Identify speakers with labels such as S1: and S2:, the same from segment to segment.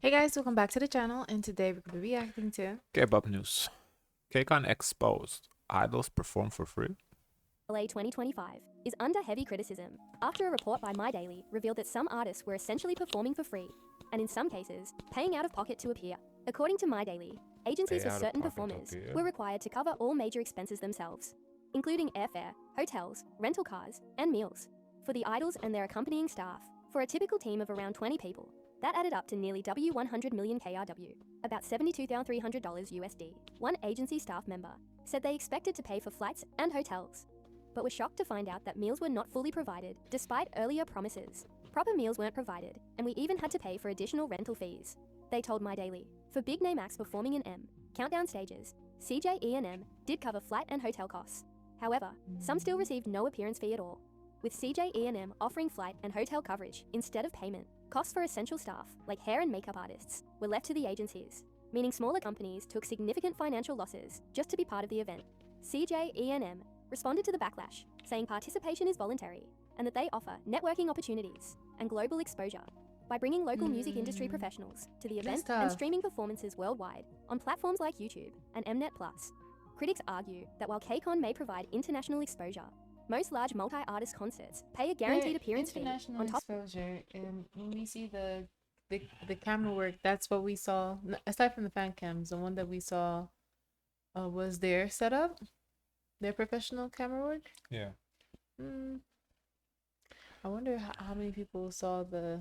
S1: Hey guys, welcome back to the channel, and today we're going to be reacting to
S2: K-pop news. KCON Exposed. Idols perform for free.
S3: LA 2025 is under heavy criticism after a report by My Daily revealed that some artists were essentially performing for free, and in some cases, paying out of pocket to appear. According to My Daily, agencies for certain performers were required to cover all major expenses themselves, including airfare, hotels, rental cars, and meals, for the idols and their accompanying staff. For a typical team of around 20 people, that added up to nearly $100 million KRW, about $72,300 USD. One agency staff member said they expected to pay for flights and hotels, but were shocked to find out that meals were not fully provided, despite earlier promises. Proper meals weren't provided, and we even had to pay for additional rental fees, they told My Daily. For big name acts performing in countdown stages, CJENM did cover flight and hotel costs. However, some still received no appearance fee at all, with CJENM offering flight and hotel coverage instead of payment. Costs for essential staff, like hair and makeup artists, were left to the agencies, meaning smaller companies took significant financial losses just to be part of the event. CJENM responded to the backlash, saying participation is voluntary and that they offer networking opportunities and global exposure by bringing local music industry professionals to the event and streaming performances worldwide on platforms like YouTube and Mnet Plus. Critics argue that while KCON may provide international exposure, most large multi-artist concerts pay a guaranteed appearance fee on top.
S1: exposure. And when we see the camera work, that's what we saw. Aside from the fan cams, the one that we saw was their setup, their professional camera work.
S2: Yeah.
S1: I wonder how many people saw the.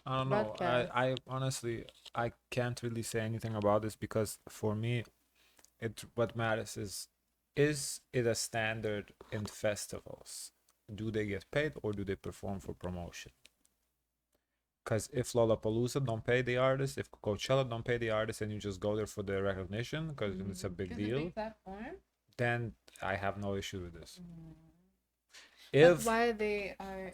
S2: I don't know. I honestly I can't really say anything about this because for me, what matters is it a standard in festivals? Do they get paid or do they perform for promotion? Because if Lollapalooza don't pay the artist, if Coachella don't pay the artist, and you just go there for the recognition because it's a big deal, then I have no issue with this.
S1: If why they are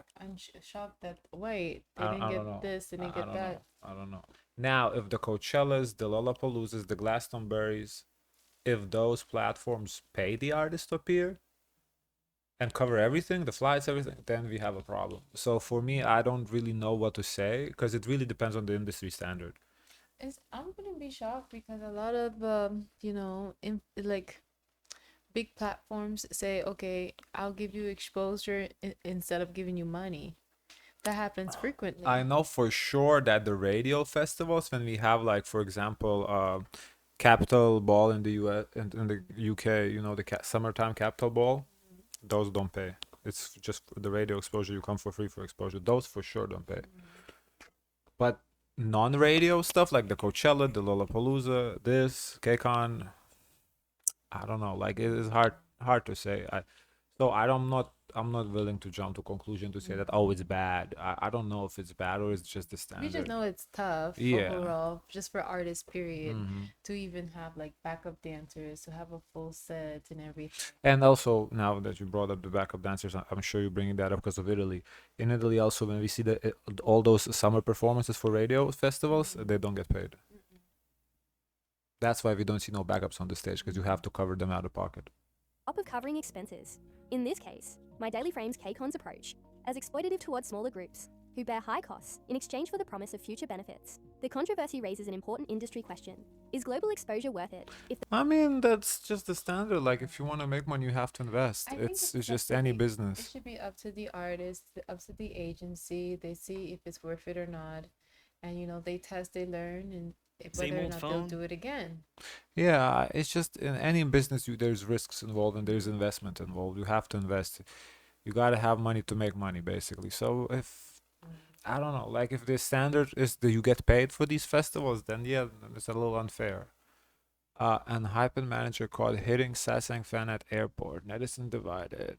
S1: shocked that wait they didn't get this, they didn't get that.
S2: I don't know. Now, if the Coachellas, the Lollapaloozas, the Glastonburys, if those platforms pay the artist to appear and cover everything, the flights, everything, then we have a problem. So for me, I don't really know what to say because it really depends on the industry standard.
S1: I'm gonna be shocked because a lot of like big platforms say, okay, I'll give you exposure instead of giving you money. That happens frequently.
S2: I know for sure that the radio festivals, when we have, like, for example, Capital Ball in the US, in the UK, you know, the summertime Capital Ball, those don't pay. It's just the radio exposure. You come for free for exposure. Those for sure don't pay. But non-radio stuff like the Coachella, the Lollapalooza, this KCON, I don't know. Like, it is hard to say. I'm not willing to jump to conclusion to say that it's bad. I don't know if it's bad or it's just the standard.
S1: We just know it's tough overall, just for artists, period, to even have like backup dancers, to have a full set and everything.
S2: And also, now that you brought up the backup dancers, I'm sure you're bringing that up because of Italy. In Italy, also, when we see all those summer performances for radio festivals, they don't get paid. That's why we don't see no backups on the stage, because you have to cover them out of pocket.
S3: Top of covering expenses. In this case, My Daily frames KCON's approach as exploitative towards smaller groups who bear high costs in exchange for the promise of future benefits. The controversy raises an important industry question. Is global exposure worth it?
S2: I mean, that's just the standard. Like, if you want to make money, you have to invest. It's just any business.
S1: It should be up to the artist, up to the agency. They see if it's worth it or not. And, you know, they test, they learn, and whether or not they'll do it again.
S2: Yeah, it's just in any business, there's risks involved and there's investment involved. You have to invest. You gotta have money to make money, basically. So if I don't know, like, if the standard is that you get paid for these festivals, then yeah, it's a little unfair. ENHYPEN Manager caught hitting Sasaeng fan at airport. Netizen divided.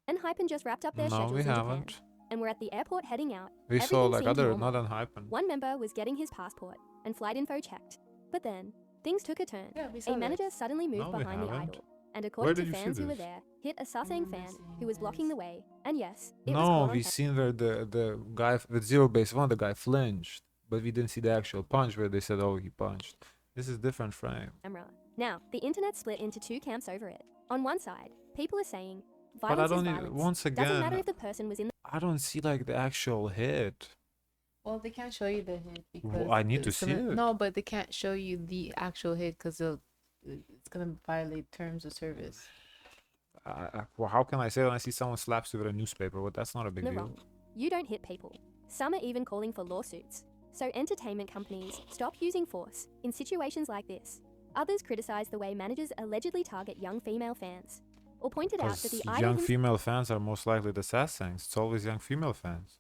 S3: ENHYPEN just wrapped up their schedules
S2: we
S3: in
S2: haven't.
S3: Japan, and we're at the airport heading out.
S2: We saw like other, not ENHYPEN.
S3: One member was getting his passport and flight info checked, but then things took a turn. A manager suddenly moved behind the idol, and according to fans who were there, hit a Sasaeng fan who was blocking the way. And yes, it was
S2: we've seen where the guy with zero base one, the guy flinched, but we didn't see the actual punch where they said, oh, he punched. This is different frame.
S3: Now, the internet split into two camps over it. On one side, people are saying
S2: but I don't once again,
S3: doesn't matter if the person was in
S2: I don't see like the actual hit.
S1: Well, they can't show you the hit
S2: Well,
S1: because
S2: I need to see it.
S1: no, but they can't show you the actual hit because it's gonna violate terms of service.
S2: Well, how can I say it when I see someone slaps you with a newspaper? Well, that's not a big
S3: No
S2: deal.
S3: wrong. You don't hit people. Some are even calling for lawsuits. So entertainment companies stop using force in situations like this. Others criticize the way managers allegedly target young female fans, or pointed out that
S2: Because
S3: the idol
S2: young
S3: himself
S2: female fans are most likely the Sasaengs. It's always young female fans.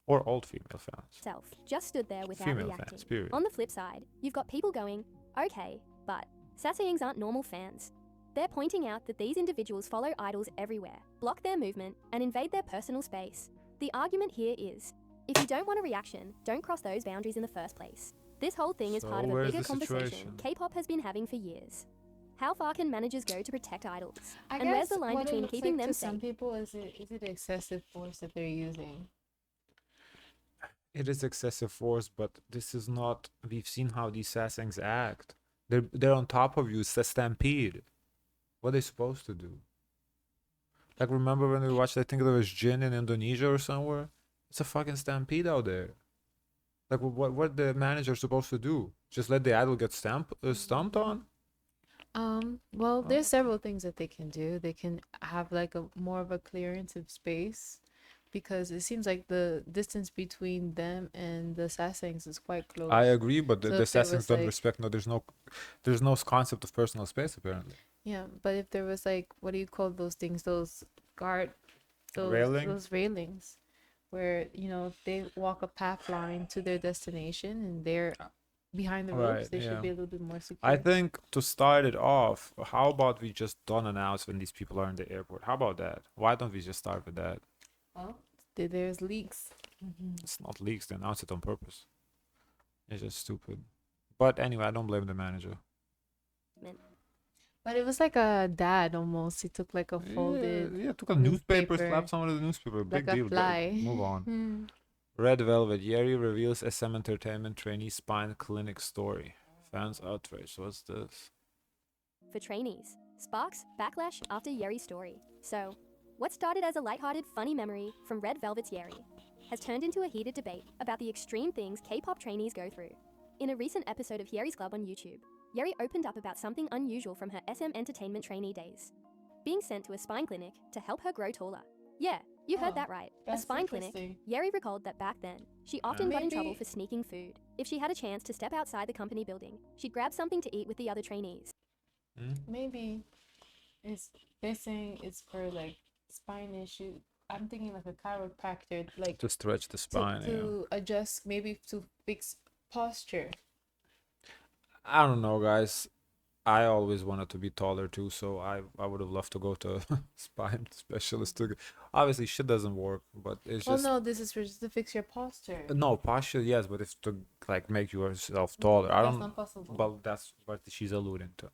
S2: Or old female fans.
S3: just stood there without
S2: Female
S3: reacting.
S2: fans, period.
S3: On the flip side, you've got people going, okay, but Sasaengs aren't normal fans. They're pointing out that these individuals follow idols everywhere, block their movement, and invade their personal space. The argument here is, if you don't want a reaction, don't cross those boundaries in the first place. This whole thing is
S2: So
S3: part of a
S2: where's
S3: bigger
S2: the
S3: conversation
S2: situation?
S3: K-pop has been having for years. How far can managers go to protect idols?
S1: I
S3: And where's
S1: guess
S3: the line
S1: what it
S3: between
S1: looks
S3: keeping
S1: like
S3: them
S1: to
S3: safe?
S1: some people is it excessive force that they're using?
S2: It is excessive force, but this is not. We've seen how these Sasaengs act. They're on top of you. It's a stampede. What are they supposed to do? Like, remember when we watched, I think there was Jin in Indonesia or somewhere? It's a fucking stampede out there. Like, what the manager supposed to do? Just let the idol get stomped on?
S1: Well,
S2: Oh.
S1: there's several things that they can do. They can have like a more of a clearance of space because it seems like the distance between them and the Sasaengs is quite close.
S2: I agree, but
S1: So
S2: the
S1: if there
S2: Sasaengs
S1: was,
S2: don't
S1: like-
S2: respect. No, there's no concept of personal space apparently.
S1: Yeah, but if there was like, what do you call those things? Those
S2: Railings?
S1: those railings, where they walk a path line to their destination and they're behind the ropes.
S2: Right,
S1: They
S2: yeah.
S1: should be a little bit more secure.
S2: I think to start it off, how about we just don't announce when these people are in the airport? How about that? Why don't we just start with that?
S1: Well, there's leaks.
S2: It's not leaks, they announce it on purpose. It's just stupid. But anyway, I don't blame the manager.
S1: But it was like a dad almost. He took like a folded,
S2: Yeah, took a newspaper,
S1: newspaper,
S2: slapped someone with a newspaper. Big
S1: like a
S2: deal.
S1: fly.
S2: Move on.
S1: Hmm.
S2: Red Velvet. Yeri reveals SM Entertainment trainee spine clinic story. Fans outraged. What's this?
S3: For trainees, sparks backlash after Yeri's story. So, what started as a lighthearted, funny memory from Red Velvet's Yeri has turned into a heated debate about the extreme things K-pop trainees go through. In a recent episode of Yeri's Club on YouTube, Yeri opened up about something unusual from her SM Entertainment trainee days. Being sent to a spine clinic to help her grow taller. Yeah, you heard
S1: Oh,
S3: that right. A
S1: that's
S3: spine clinic.
S1: interesting.
S3: Yeri recalled that back then, she often got in trouble
S1: Maybe-
S3: for sneaking food. If she had a chance to step outside the company building, she'd grab something to eat with the other trainees.
S1: Maybe they're saying it's for like spine issue. I'm thinking like a chiropractor, like
S2: To stretch the spine.
S1: to adjust, maybe to fix posture.
S2: I don't know, guys. I always wanted to be taller too, so I would have loved to go to a spine specialist. Obviously, shit doesn't work, but it's
S1: Well,
S2: just
S1: no, this is for just to fix your posture.
S2: no posture. Yes, but it's to like make yourself taller. I
S1: That's
S2: don't.
S1: not possible.
S2: Well, that's what she's alluding to.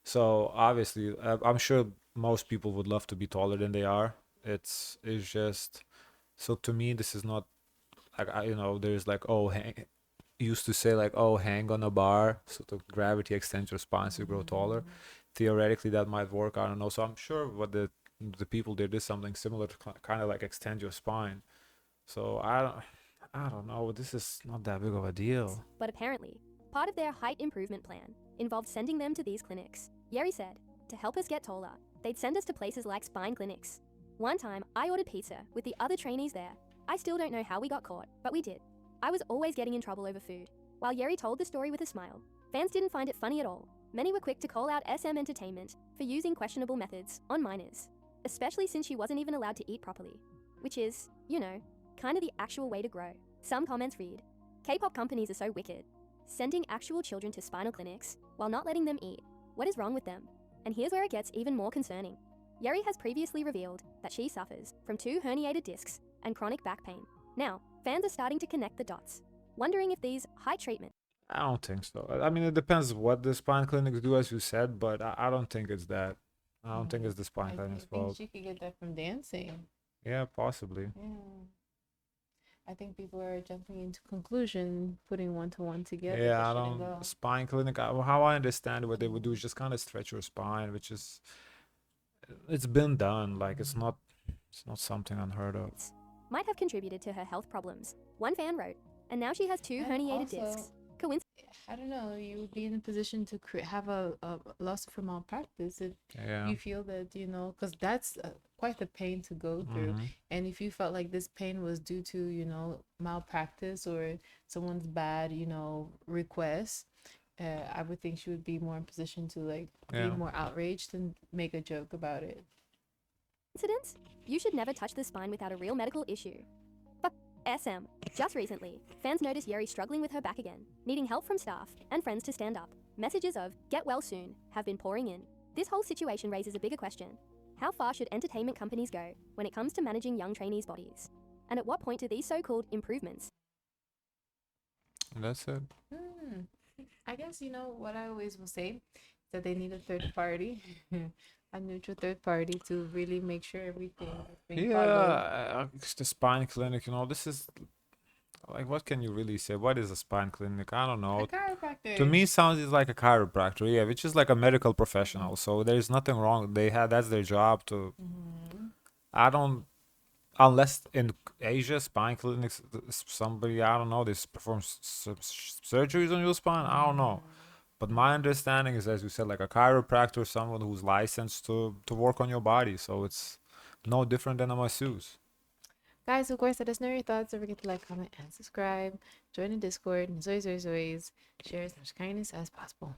S2: So obviously, I'm sure most people would love to be taller than they are. It's just so to me, this is not like there's like used to say like hang on a bar so the gravity extends your spine so you grow taller. Theoretically, that might work. I don't know. So I'm sure what the people did is something similar to kind of like extend your spine. So I don't know. This is not that big of a deal.
S3: But apparently, part of their height improvement plan involved sending them to these clinics. Yeri said, to help us get taller, they'd send us to places like spine clinics. One time, I ordered pizza with the other trainees there. I still don't know how we got caught, but we did. I was always getting in trouble over food. While Yeri told the story with a smile, fans didn't find it funny at all. Many were quick to call out SM Entertainment for using questionable methods on minors, especially since she wasn't even allowed to eat properly, which is, kind of the actual way to grow. Some comments read, K-pop companies are so wicked, sending actual children to spinal clinics while not letting them eat. What is wrong with them? And here's where it gets even more concerning. Yeri has previously revealed that she suffers from 2 herniated discs and chronic back pain. Now, fans are starting to connect the dots, wondering if these height treatments
S2: I don't think so. I mean, it depends what the spine clinics do, as you said, but I don't think it's that. I don't think it's the spine
S1: I
S2: clinic's
S1: think
S2: fault.
S1: she could get that from dancing.
S2: Yeah, possibly.
S1: Yeah. I think people are jumping into conclusion, putting one to one together.
S2: Yeah,
S1: that
S2: I
S1: shouldn't
S2: don't.
S1: go.
S2: Spine clinic. How I understand what they would do is just kind of stretch your spine, which is it's been done. Like it's not something unheard of.
S3: might have contributed to her health problems. One fan wrote, and now she has 2
S1: And
S3: herniated
S1: also,
S3: discs. Coincidence?
S1: I don't know, you would be in a position to have a lawsuit for malpractice if
S2: Yeah.
S1: you feel that, because that's quite the pain to go through.
S2: Mhm.
S1: And if you felt like this pain was due to, malpractice or someone's bad, request, I would think she would be more in position to like be
S2: Yeah.
S1: more outraged and make a joke about it.
S3: You should never touch the spine without a real medical issue. But SM. Just recently, fans noticed Yeri struggling with her back again, needing help from staff and friends to stand up. Messages of "get well soon" have been pouring in. This whole situation raises a bigger question. How far should entertainment companies go when it comes to managing young trainees' bodies? And at what point do these so-called improvements
S2: That's it.
S1: I guess what I always will say is that they need a third party, a neutral third party to really make sure everything is being followed.
S2: Yeah, it's the spine clinic, this is like, what can you really say? What is a spine clinic? I don't know.
S1: A chiropractor.
S2: To me, sounds is like a chiropractor, yeah, which is like a medical professional. So there's nothing wrong. That's their job to. I don't, unless in Asia, spine clinics, somebody, I don't know, this performs surgeries on your spine. I don't know. But my understanding is, as you said, like a chiropractor, someone who's licensed to work on your body. So it's no different than a masseuse.
S1: Guys, of course, let us know your thoughts. Don't forget to like, comment, and subscribe. Join the Discord. And always, share as much kindness as possible.